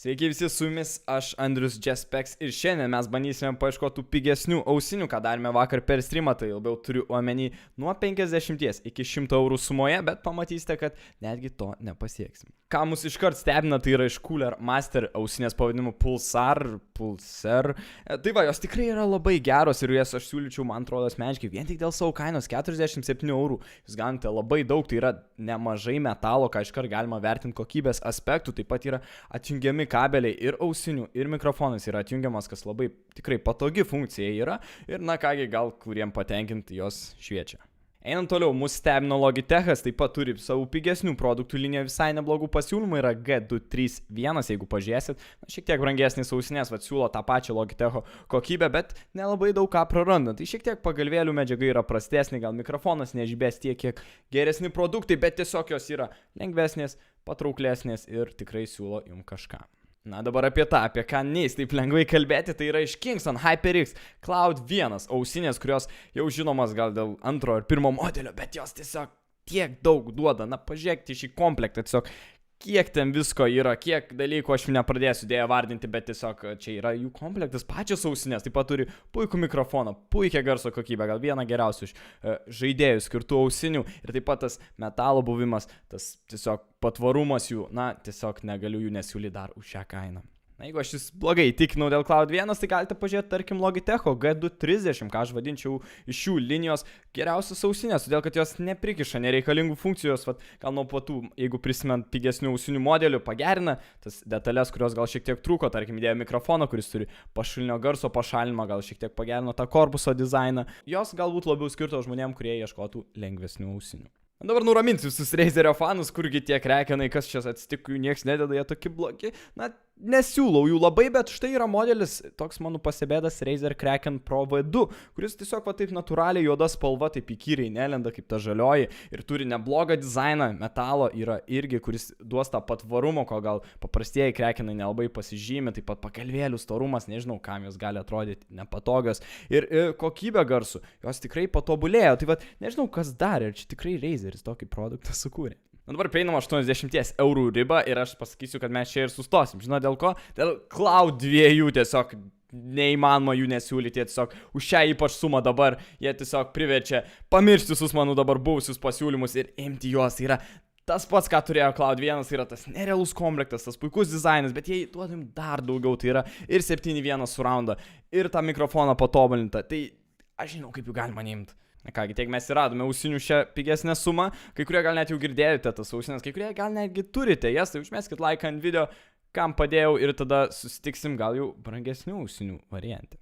Sveiki visi, su jumis aš Andrius Jespeks ir šiandien mes bandysime paieškoti pigesnių ausinių, ką darėme vakar per streamą, tai labiau turiu omeny nuo 50 iki 100 eurų sumoje, bet pamatysite, kad netgi to nepasieksim. Ką mus iškart stebina, tai yra iš Cooler Master ausinės pavadinimu Pulsar. Tai va, jos tikrai yra labai geros ir jas aš siūlyčiau, man atrodo, asmeniškai, vien tik dėl savo kainos 47 eurų. Jūs galite labai daug, tai yra nemažai metalo, ką iškart galima vertinti kokybės aspektų, taip pat yra atjungiami kabeliai ir ausinių, ir mikrofonas yra atjungiamas, kas labai tikrai patogi funkcija yra ir na kągi, gal kuriem patenkinti jos šviečia. Einant toliau, mus stebino Logitechas, taip pat turi savo pigesnių produktų liniją, visai neblogų pasiūlymų, yra G231, jeigu pažiūrėsit, šiek tiek brangesnis ausinės, siūlo tą pačią Logitecho kokybę, bet nelabai daug ką praranda, tai šiek tiek pagalvėlių medžiaga yra prastesnė, gal mikrofonas nežibės tiek, kiek geresni produktai, bet tiesiog jos yra lengvesnės, patrauklesnės ir tikrai siūlo jums kažką. Na dabar apie ką neis taip lengvai kalbėti, tai yra iš Kingston HyperX Cloud 1 ausinės, kurios jau žinomas gal dėl antro ir pirmo modelio, bet jos tiesiog tiek daug duoda, na pažiūrėkite šį komplektą, tiesiog kiek ten visko yra, kiek dalykų aš nepradėsiu dėję vardinti, bet tiesiog čia yra jų komplektas, pačios ausinės, taip pat turi puikų mikrofoną, puikią garso kokybę, gal vieną geriausių iš žaidėjų skirtų ausinių ir taip pat tas metalo buvimas, tas tiesiog patvarumas jų, na tiesiog negaliu jų nesiūlyti dar už šią kainą. Na, jeigu aš jūs blogai įtikinau dėl Cloud 1, tai galite pažiūrėti, tarkim, Logitecho G230, ką aš vadinčiau iš šių linijos geriausios ausinės, todėl kad jos neprikiša nereikalingų funkcijos, gal nuo patų, jeigu prisimint pigesnių ausinių modelių, pagerina tas detalės, kurios gal šiek tiek trūko, tarkim, įdėjo mikrofoną, kuris turi pašalinio garso pašalinimą, gal šiek tiek pagerino tą korpuso dizainą, jos galbūt labiau skirtos žmonėm, kurie ieškotų lengvesnių ausinių. Dabar nuraminsiu visus Razerio fanus, kurgi tie krekenai, kas čia atsitiko, jų nieks nededa, jie tokie blogi. Na, nesiūlau jų labai, bet štai yra modelis, toks mano pasibėdas Razer Kraken Pro V2, kuris tiesiog taip natūraliai juoda spalva, taip įkyriai nelenda kaip ta žalioji ir turi neblogą dizainą, metalo yra irgi, kuris duos tą patvarumą, ko gal paprastieji krekenai nelabai pasižymi, taip pat pakalvėlių storumas, nežinau, kam jos gali atrodyti nepatogios ir kokybė garsų, jos tikrai patobulėjo, tai nežinau kas dar ir čia tikrai Razeris tokį produktą sukūrė. Dabar prieinam 80 eurų ribą ir aš pasakysiu, kad mes čia ir sustosim. Žinot dėl ko? Dėl Cloud 2 tiesiog neįmanoma jų nesiūlyti, tiesiog už šią ypač sumą dabar jie tiesiog priverčia pamiršti visus mano dabar buvusius pasiūlymus ir imti juos. Yra tas pats, ką turėjo Cloud 1, yra tas nerealus komplektas, tas puikus dizainas, bet jie duodam dar daugiau, tai yra ir 7.1 surroundą, ir tą mikrofoną patobulinta, tai aš žinau, kaip jų galima neimti. Na kągi, tiek mes ir radome ausinių šią pigesnę sumą, kai kurie gal net jau girdėjote tas ausinės, kai kurie gal netgi turite jas, tai užmeskit laiką ant video, kam padėjau ir tada susitiksim gal jau brangesnių ausinių variantą.